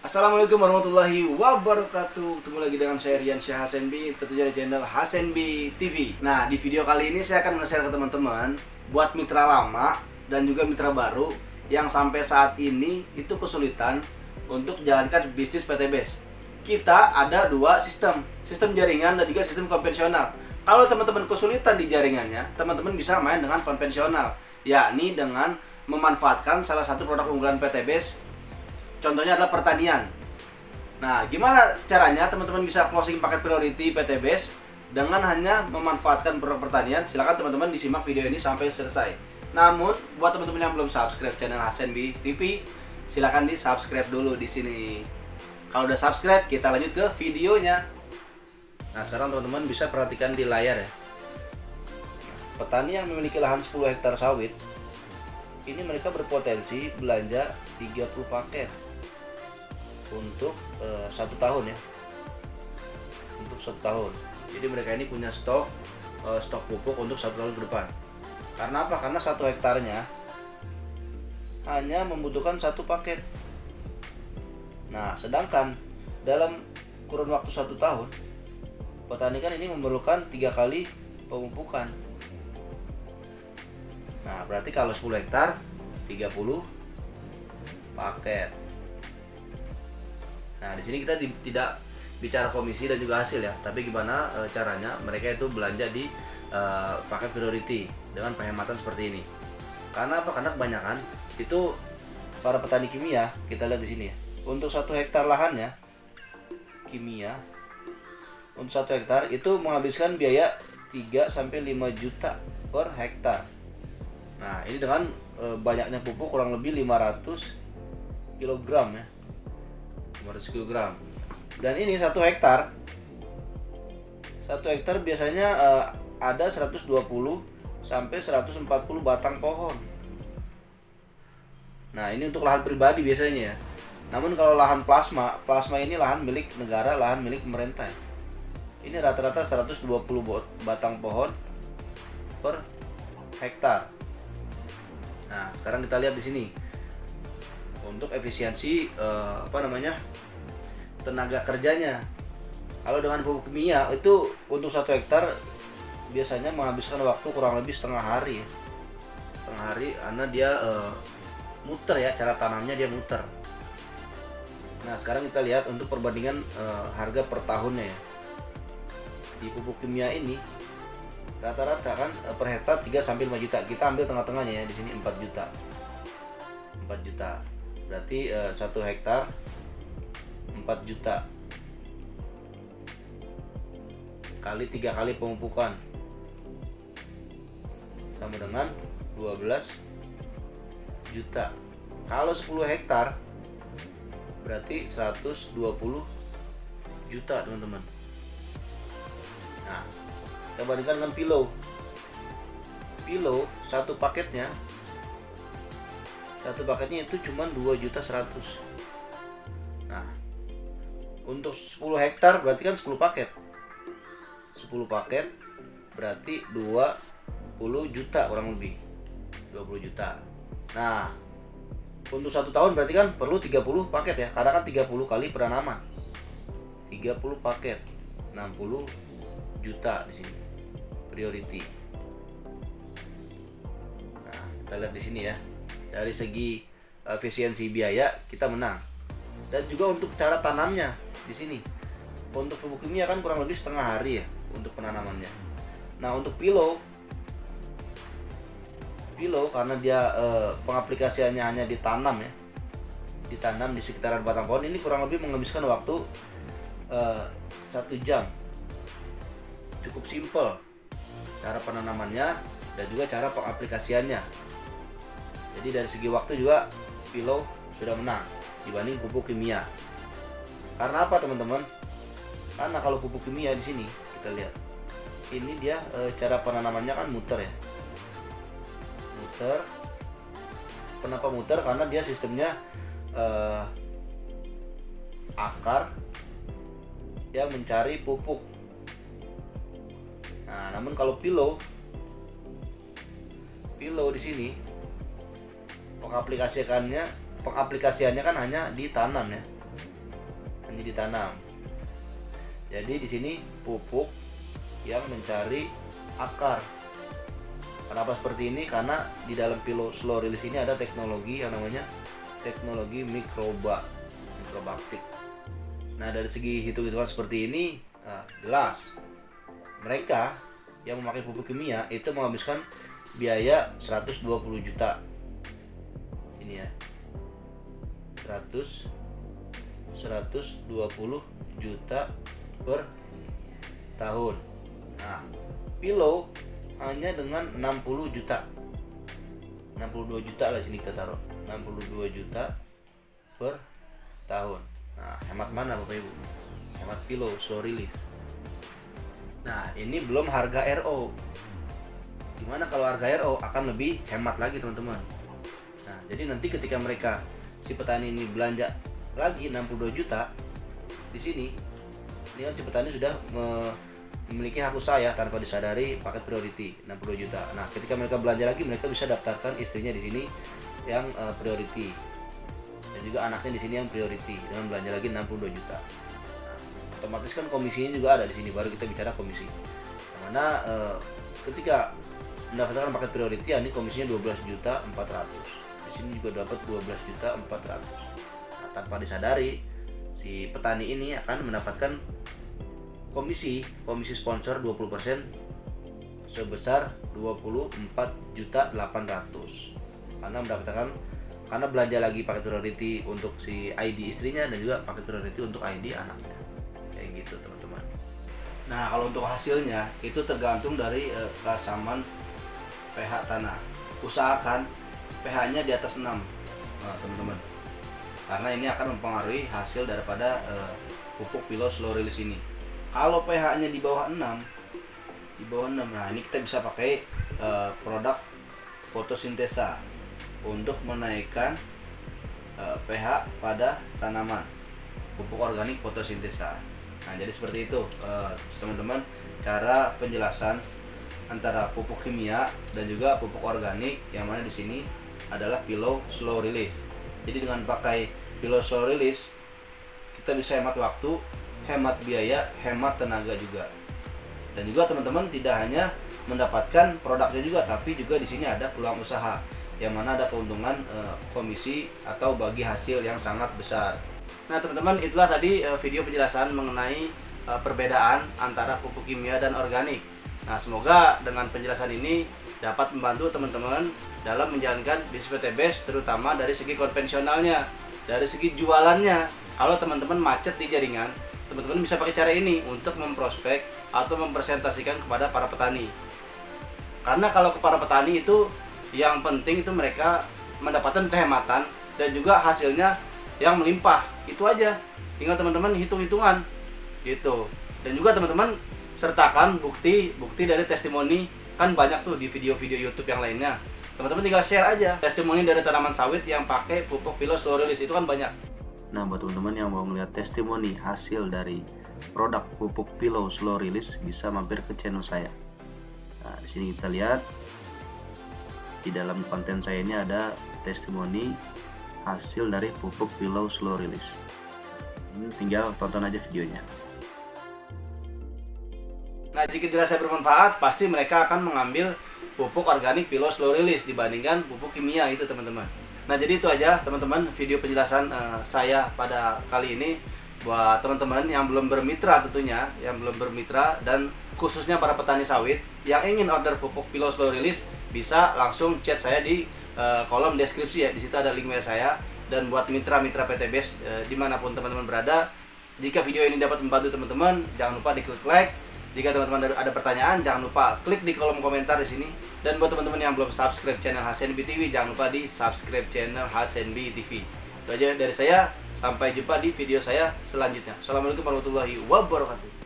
Assalamualaikum warahmatullahi wabarakatuh. Ketemu lagi dengan saya Rian Syah Hasenbi, tentunya di channel Hasenbi TV. Nah, di video kali ini saya akan nge-share ke teman-teman buat mitra lama dan juga mitra baru yang sampai saat ini itu kesulitan untuk jalankan bisnis PTBAS. Kita ada dua sistem jaringan dan juga sistem konvensional. Kalau teman-teman kesulitan di jaringannya, teman-teman bisa main dengan konvensional, yakni dengan memanfaatkan salah satu produk unggulan PTBAS. Contohnya adalah pertanian. Nah, gimana caranya teman-teman bisa closing paket priority PTBAS dengan hanya memanfaatkan produk pertanian? Silakan teman-teman disimak video ini sampai selesai. Namun, buat teman-teman yang belum subscribe channel Hasenbi TV, silakan di subscribe dulu di sini. Kalau udah subscribe, kita lanjut ke videonya. Nah, sekarang teman-teman bisa perhatikan di layar ya. Petani yang memiliki lahan 10 hektar sawit, ini mereka berpotensi belanja 30 paket untuk 1 tahun ya, untuk 1 tahun. Jadi mereka ini punya stok pupuk untuk 1 tahun ke depan. Karena apa? Karena 1 hektarnya hanya membutuhkan 1 paket. Nah, sedangkan dalam kurun waktu 1 tahun, petani kan ini memerlukan 3 kali pemupukan. Nah, berarti kalau 10 hektar 30 paket. Nah, di sini kita tidak bicara komisi dan juga hasil ya, tapi gimana caranya mereka itu belanja di paket priority dengan penghematan seperti ini. Karena apa? Karena kebanyakan itu para petani kimia, kita lihat di sini ya. Untuk 1 hektar lahannya kimia, untuk 1 hektar itu menghabiskan biaya 3 sampai 5 juta per hektar. Nah, ini dengan banyaknya pupuk kurang lebih 500 kg ya. 500 kg. Dan ini 1 hektar biasanya ada 120 sampai 140 batang pohon. Nah, ini untuk lahan pribadi biasanya ya. Namun kalau lahan plasma ini lahan milik negara, lahan milik pemerintah. Ini rata-rata 120 batang pohon per hektar. Nah, sekarang kita lihat di sini untuk efisiensi tenaga kerjanya. Kalau dengan pupuk kimia itu untuk 1 hektar biasanya menghabiskan waktu kurang lebih setengah hari ya. Setengah hari karena dia muter ya, cara tanamnya dia muter. Nah, sekarang kita lihat untuk perbandingan harga per tahunnya ya. Di pupuk kimia ini rata-rata kan per hektar 3 sampai 5 juta. Kita ambil tengah-tengahnya ya, di sini 4 juta. 4 juta. Berarti 1 hektar 4 juta kali 3 kali pemupukan sama dengan 12 juta. Kalau 10 hektar berarti 120 juta, teman-teman. Nah, kita bandingkan dengan Pilau. Pilau satu paketnya itu cuma 2.100.000. Nah, untuk 10 hektar berarti kan 10 paket. 10 paket berarti 20 juta kurang lebih. 20 juta. Nah, untuk 1 tahun berarti kan perlu 30 paket ya. Karena kan 30 kali penanaman. 30 paket. 60 juta di sini. Priority. Nah, kita lihat di sini ya. Dari segi efisiensi biaya kita menang. Dan juga untuk cara tanamnya di sini. Untuk pupuk kimia kan kurang lebih setengah hari ya untuk penanamannya. Nah, untuk Pilau karena dia pengaplikasiannya hanya ditanam ya. Ditanam di sekitaran batang pohon, ini kurang lebih menghabiskan waktu 1 jam. Cukup simpel cara penanamannya dan juga cara pengaplikasiannya. Jadi dari segi waktu juga Pilau sudah menang dibanding pupuk kimia. Karena apa, teman-teman? Karena kalau pupuk kimia di sini kita lihat, ini dia cara penanamannya kan muter ya. Muter. Kenapa muter? Karena dia sistemnya akar yang mencari pupuk. Nah, namun kalau Pilau di sini pengaplikasiannya kan hanya ditanam ya. hanya ditanam. Jadi di sini pupuk yang mencari akar. Kenapa seperti ini? Karena di dalam Pilau Slow Release ini ada teknologi yang namanya teknologi mikrobaktik. Nah, dari segi hitung-hitungan seperti ini, jelas mereka yang memakai pupuk kimia itu menghabiskan biaya 120 juta. Ini ya. 120 juta per tahun. Nah, Pilau hanya dengan 60 juta. 62 juta lah sini kita taruh. 62 juta per tahun. Nah, hemat mana Bapak Ibu? Hemat Pilau Slow Release. Nah, ini belum harga RO. Gimana kalau harga RO akan lebih hemat lagi teman-teman. Nah, jadi nanti ketika mereka si petani ini belanja lagi 62 juta di sini, ini kan si petani sudah memiliki hak usaha ya tanpa disadari paket priority 62 juta. Nah, ketika mereka belanja lagi, mereka bisa daftarkan istrinya di sini yang priority dan juga anaknya di sini yang priority dengan belanja lagi 62 juta. Nah, otomatis kan komisinya juga ada di sini, baru kita bicara komisi. Yang mana ketika mendaftarkan paket priority, ini komisinya 12.400.000. Di sini juga dapat 12.400.000. Nah, tanpa disadari si petani ini akan mendapatkan komisi sponsor 20% sebesar 24.800.000 karena belanja lagi paket priority untuk si ID istrinya dan juga paket priority untuk ID anaknya, kayak gitu teman-teman. Nah, kalau untuk hasilnya itu tergantung dari keasaman pH tanah. Usahakan pH-nya di atas 6, teman-teman, karena ini akan mempengaruhi hasil daripada pupuk Pilau Slow Release ini. Kalau pH-nya di bawah 6, nah ini kita bisa pakai produk fotosintesa untuk menaikkan pH pada tanaman, pupuk organik fotosintesa. Nah, jadi seperti itu teman-teman cara penjelasan antara pupuk kimia dan juga pupuk organik, yang mana di sini adalah Pilau Slow Release. Jadi dengan pakai Pilau Slow Release kita bisa hemat waktu, hemat biaya, hemat tenaga juga. Dan juga teman-teman tidak hanya mendapatkan produknya juga, tapi juga di sini ada peluang usaha, yang mana ada keuntungan komisi atau bagi hasil yang sangat besar. Nah teman-teman, itulah tadi video penjelasan mengenai perbedaan antara pupuk kimia dan organik. Nah, semoga dengan penjelasan ini dapat membantu teman-teman dalam menjalankan bisnis PTBS, terutama dari segi konvensionalnya, dari segi jualannya. Kalau teman-teman macet di jaringan, teman-teman bisa pakai cara ini untuk memprospek atau mempresentasikan kepada para petani. Karena kalau ke para petani itu yang penting itu mereka mendapatkan kehematan dan juga hasilnya yang melimpah. Itu aja. Tinggal teman-teman hitung-hitungan gitu. Dan juga teman-teman sertakan bukti dari testimoni, kan banyak tuh di video-video YouTube yang lainnya. Teman-teman tinggal share aja testimoni dari tanaman sawit yang pakai pupuk Pilau Slow Release, itu kan banyak. Nah, buat teman-teman yang mau melihat testimoni hasil dari produk pupuk Pilau Slow Release, bisa mampir ke channel saya. Nah, di sini kita lihat di dalam konten saya ini ada testimoni hasil dari pupuk Pilau Slow Release. Ini tinggal tonton aja videonya. Nah, jika dirasa bermanfaat, pasti mereka akan mengambil pupuk organik Pilau Slow Release dibandingkan pupuk kimia itu, teman-teman. Nah, jadi itu aja teman-teman video penjelasan saya pada kali ini. Buat teman-teman yang belum bermitra tentunya, yang belum bermitra dan khususnya para petani sawit yang ingin order pupuk Pilau Slow Release, bisa langsung chat saya di kolom deskripsi ya. Di situ ada link mail saya. Dan buat mitra-mitra PTBS dimanapun teman-teman berada, jika video ini dapat membantu teman-teman, jangan lupa diklik like. Jika teman-teman ada pertanyaan, jangan lupa klik di kolom komentar di sini. Dan buat teman-teman yang belum subscribe channel HSNB TV, jangan lupa di subscribe channel HSNB TV. Itu aja dari saya, sampai jumpa di video saya selanjutnya. Assalamualaikum warahmatullahi wabarakatuh.